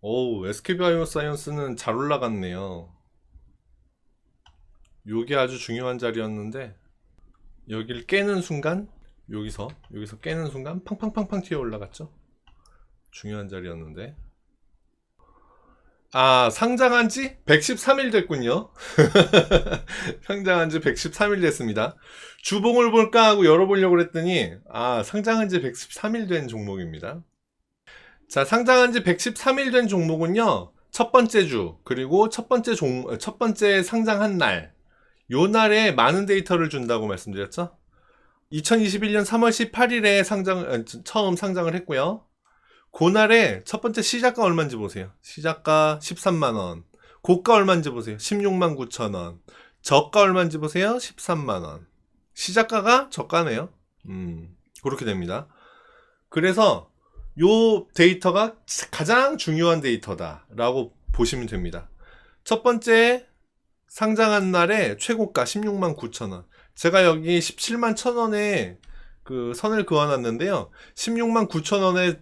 오우, SK바이오사이언스는 잘 올라갔네요. 요게 아주 중요한 자리였는데 여길 깨는 순간, 여기서 깨는 순간 팡팡팡팡 튀어 올라갔죠. 중요한 자리였는데, 아, 상장한 지 113일 됐군요. 상장한 지 113일 됐습니다. 주봉을 볼까 하고 열어보려고 그랬더니, 아, 상장한 지 113일 된 종목입니다. 자, 상장한 지 113일 된 종목은요, 첫 번째 주, 그리고 첫 번째 상장한 날, 요 날에 많은 데이터를 준다고 말씀드렸죠? 2021년 3월 18일에 처음 상장을 했고요. 그날에 첫 번째 시작가 얼마인지 보세요. 시작가 13만원. 고가 얼마인지 보세요. 16만 9천원. 저가 얼마인지 보세요. 13만원. 시작가가 저가네요. 그렇게 됩니다. 그래서 요 데이터가 가장 중요한 데이터다라고 보시면 됩니다. 첫 번째 상장한 날에 최고가 16만 9천원. 제가 여기 17만 1천원에 그 선을 그어놨는데요. 16만 9천원에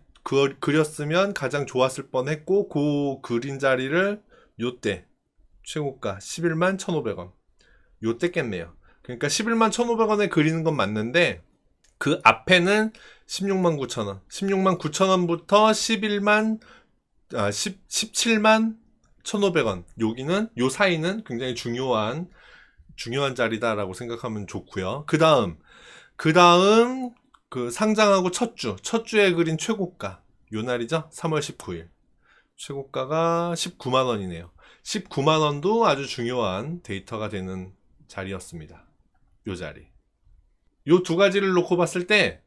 그렸으면 가장 좋았을 뻔했고, 그 그린 자리를 요때 최고가 11만 1,500원 요때 깼네요. 그러니까 11만 1,500원에 그리는 건 맞는데 그 앞에는 16만 9천원 16만 9천원부터 17만 1,500원 여기는 요 사이는 굉장히 중요한 자리다라고 생각하면 좋고요. 그 다음 그 상장하고 첫 주에 그린 최고가 요 날이죠. 3월 19일 최고가가 19만원이네요. 19만원도 아주 중요한 데이터가 되는 자리였습니다. 요 자리. 요 두 가지를 놓고 봤을 때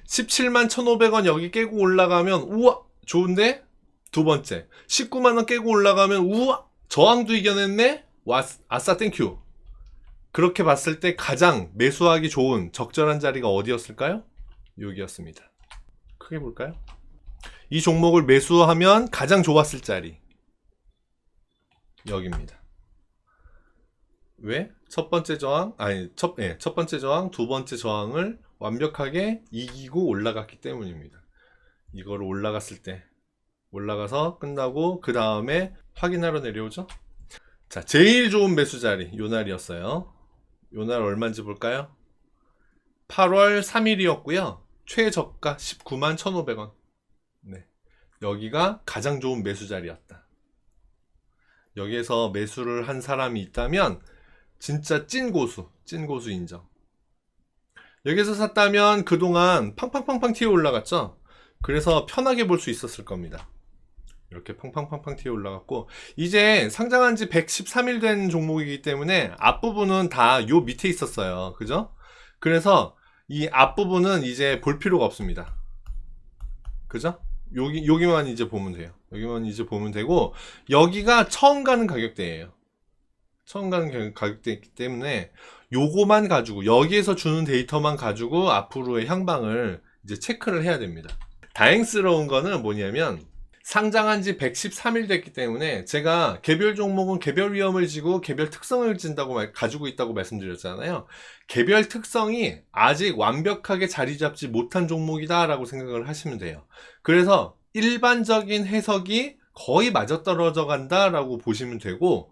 17만 1,500원 여기 깨고 올라가면 우와 좋은데, 두 번째 19만원 깨고 올라가면 우와 저항도 이겨냈네, 와 아싸 땡큐. 그렇게 봤을 때 가장 매수하기 좋은 적절한 자리가 어디였을까요? 여기였습니다. 크게 볼까요? 이 종목을 매수하면 가장 좋았을 자리 여기입니다. 왜? 첫 번째 저항, 첫 번째 저항, 두 번째 저항을 완벽하게 이기고 올라갔기 때문입니다. 이걸 올라갔을 때, 올라가서 끝나고 그 다음에 확인하러 내려오죠. 자, 제일 좋은 매수 자리 요 날이었어요. 요 날 얼마인지 볼까요? 8월 3일이었고요. 최저가 19만 1,500원. 네. 여기가 가장 좋은 매수 자리였다. 여기에서 매수를 한 사람이 있다면 진짜 찐 고수 인정. 여기서 샀다면 그동안 팡팡팡팡 튀어 올라갔죠. 그래서 편하게 볼 수 있었을 겁니다. 이렇게 팡팡팡팡 튀어 올라갔고, 이제 상장한 지 113일 된 종목이기 때문에 앞부분은 다 요 밑에 있었어요. 그죠? 그래서 이 앞부분은 이제 볼 필요가 없습니다. 그죠? 여기만 이제 보면 돼요. 여기만 이제 보면 되고, 여기가 처음 가는 가격대예요. 처음 가는 가격대이기 때문에 요거만 가지고, 여기에서 주는 데이터만 가지고 앞으로의 향방을 이제 체크를 해야 됩니다. 다행스러운 거는 뭐냐면 상장한 지 113일 됐기 때문에 제가 개별 종목은 개별 위험을 지고 개별 특성을 가지고 있다고 말씀드렸잖아요. 개별 특성이 아직 완벽하게 자리 잡지 못한 종목이다 라고 생각을 하시면 돼요. 그래서 일반적인 해석이 거의 맞아떨어져 간다 라고 보시면 되고,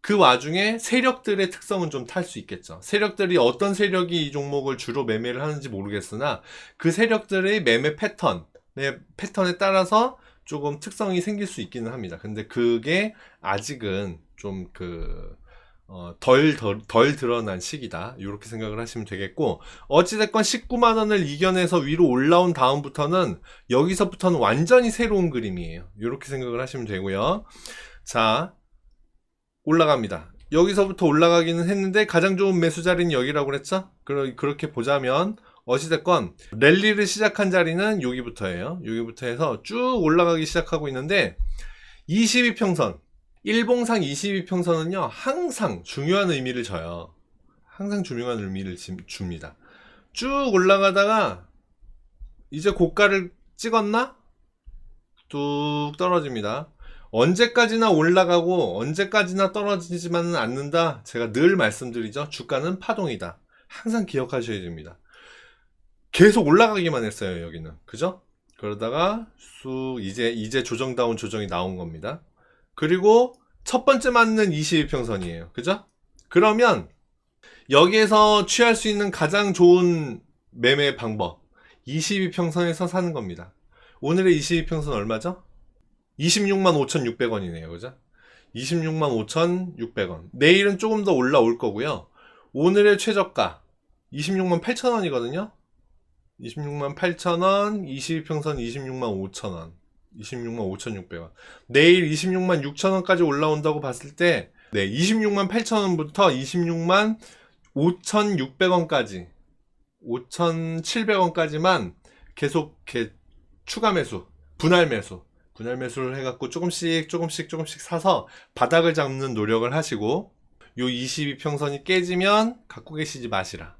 그 와중에 세력들의 특성은 좀 탈 수 있겠죠. 세력들이 어떤 세력이 이 종목을 주로 매매를 하는지 모르겠으나 그 세력들의 매매 패턴에 따라서 조금 특성이 생길 수 있기는 합니다. 근데 그게 아직은 좀 덜 드러난 시기다. 이렇게 생각을 하시면 되겠고, 어찌됐건 19만원을 이겨내서 위로 올라온 다음부터는 여기서부터는 완전히 새로운 그림이에요. 이렇게 생각을 하시면 되고요. 자, 올라갑니다. 여기서부터 올라가기는 했는데 가장 좋은 매수 자리는 여기라고 그랬죠? 그렇게 보자면 어찌됐건 랠리를 시작한 자리는 여기부터예요. 여기부터 해서 쭉 올라가기 시작하고 있는데, 22평선, 일봉상 22평선은요 항상 중요한 의미를 져요. 항상 중요한 의미를 줍니다. 쭉 올라가다가 이제 고가를 찍었나? 뚝 떨어집니다. 언제까지나 올라가고 언제까지나 떨어지지만은 않는다. 제가 늘 말씀드리죠. 주가는 파동이다. 항상 기억하셔야 됩니다. 계속 올라가기만 했어요. 여기는. 그죠? 그러다가 쑥 이제 조정다운 조정이 나온 겁니다. 그리고 첫 번째 맞는 22평선이에요. 그죠? 그러면 여기에서 취할 수 있는 가장 좋은 매매 방법 22평선에서 사는 겁니다. 오늘의 22평선 얼마죠? 26만 5,600원이네요. 그죠? 26만 5,600원. 내일은 조금 더 올라올 거고요. 오늘의 최저가 26만 8천원이거든요. 26만 8천원, 22평선 26만 5천원, 26만 5,600원. 내일 26만 6천원까지 올라온다고 봤을 때, 네, 26만 8천원부터 26만 5,600원까지, 5,700원까지만 계속 이렇게 추가 매수, 분할 매수를 해갖고 조금씩 사서 바닥을 잡는 노력을 하시고, 요 22평선이 깨지면 갖고 계시지 마시라.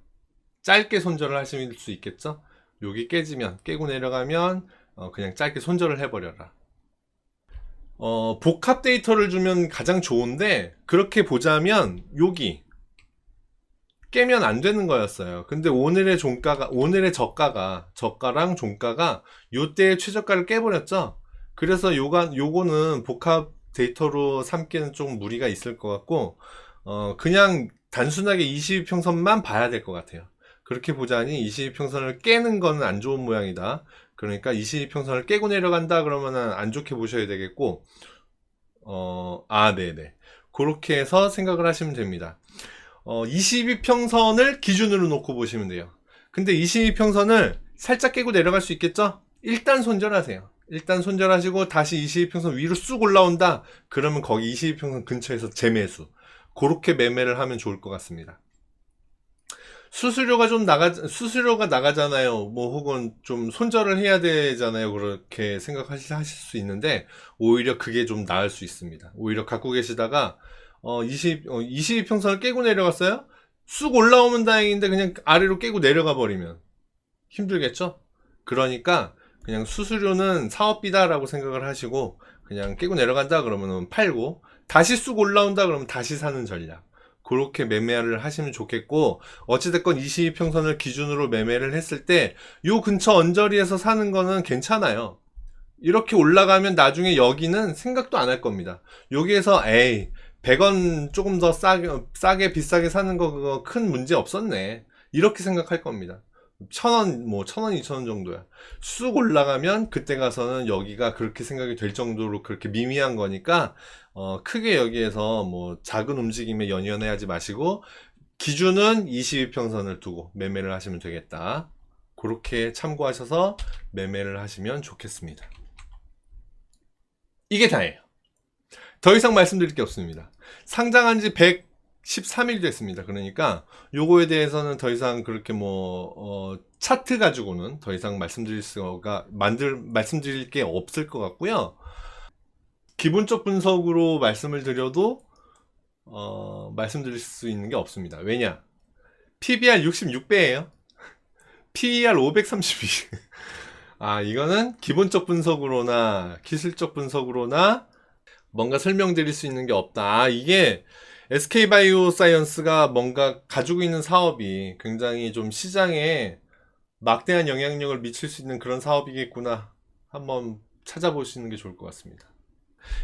짧게 손절을 하실 수 있겠죠? 여기 깨고 내려가면 그냥 짧게 손절을 해버려라. 복합 데이터를 주면 가장 좋은데 그렇게 보자면 여기 깨면 안 되는 거였어요. 근데 오늘의 저가랑 종가가 요때의 최저가를 깨버렸죠. 그래서 요거는 복합 데이터로 삼기는 좀 무리가 있을 것 같고 그냥 단순하게 22평선만 봐야 될 것 같아요. 그렇게 보자니 22평선을 깨는 거는 안 좋은 모양이다. 그러니까 22평선을 깨고 내려간다 그러면은 안 좋게 보셔야 되겠고, 네네. 그렇게 해서 생각을 하시면 됩니다. 22평선을 기준으로 놓고 보시면 돼요. 근데 22평선을 살짝 깨고 내려갈 수 있겠죠? 일단 손절하세요. 일단 손절하시고 다시 22평선 위로 쑥 올라온다? 그러면 거기 22평선 근처에서 재매수. 그렇게 매매를 하면 좋을 것 같습니다. 수수료가 나가잖아요. 뭐 혹은 좀 손절을 해야 되잖아요. 그렇게 생각하실 수 있는데 오히려 그게 좀 나을 수 있습니다. 오히려 갖고 계시다가 22평선을 깨고 내려갔어요. 쑥 올라오면 다행인데 그냥 아래로 깨고 내려가 버리면 힘들겠죠? 그러니까 그냥 수수료는 사업비다라고 생각을 하시고 그냥 깨고 내려간다 그러면 팔고 다시 쑥 올라온다 그러면 다시 사는 전략. 그렇게 매매를 하시면 좋겠고, 어찌됐건 22평선을 기준으로 매매를 했을 때 요 근처 언저리에서 사는 거는 괜찮아요. 이렇게 올라가면 나중에 여기는 생각도 안 할 겁니다. 여기에서 100원 조금 더 싸게 비싸게 사는 거 그거 큰 문제 없었네, 이렇게 생각할 겁니다. 1,000원, 1,000원, 2,000원 정도야. 쑥 올라가면 그때 가서는 여기가 그렇게 생각이 될 정도로 그렇게 미미한 거니까 크게 여기에서 뭐 작은 움직임에 연연해하지 마시고 기준은 22평선을 두고 매매를 하시면 되겠다. 그렇게 참고하셔서 매매를 하시면 좋겠습니다. 이게 다예요. 더 이상 말씀드릴 게 없습니다. 상장한 지 113일 됐습니다. 그러니까 요거에 대해서는 더 이상 그렇게 차트 가지고는 더 이상 말씀드릴 게 없을 것 같고요. 기본적 분석으로 말씀을 드려도 말씀드릴 수 있는 게 없습니다. 왜냐? PBR 66배예요. PER 532. 이거는 기본적 분석으로나 기술적 분석으로나 뭔가 설명드릴 수 있는 게 없다. 이게 SK바이오사이언스가 뭔가 가지고 있는 사업이 굉장히 좀 시장에 막대한 영향력을 미칠 수 있는 그런 사업이겠구나. 한번 찾아보시는 게 좋을 것 같습니다.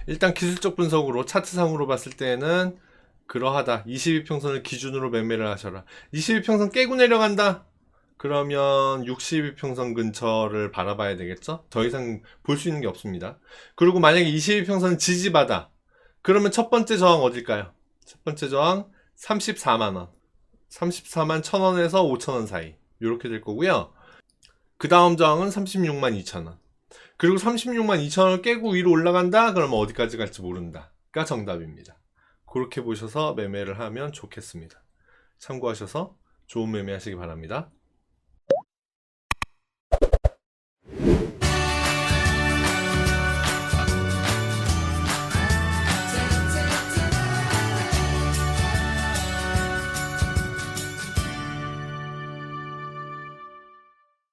일단 기술적 분석으로 차트상으로 봤을 때는 그러하다. 22평선을 기준으로 매매를 하셔라. 22평선 깨고 내려간다? 그러면 62평선 근처를 바라봐야 되겠죠? 더 이상 볼 수 있는 게 없습니다. 그리고 만약에 22평선 지지받아. 그러면 첫 번째 저항 어딜까요? 첫 번째 저항 34만원. 34만 1,000원에서 5,000원 사이. 이렇게 될 거고요. 그 다음 저항은 36만 2천원. 그리고 36만 2천원을 깨고 위로 올라간다? 그러면 어디까지 갈지 모른다가 정답입니다. 그렇게 보셔서 매매를 하면 좋겠습니다. 참고하셔서 좋은 매매 하시기 바랍니다.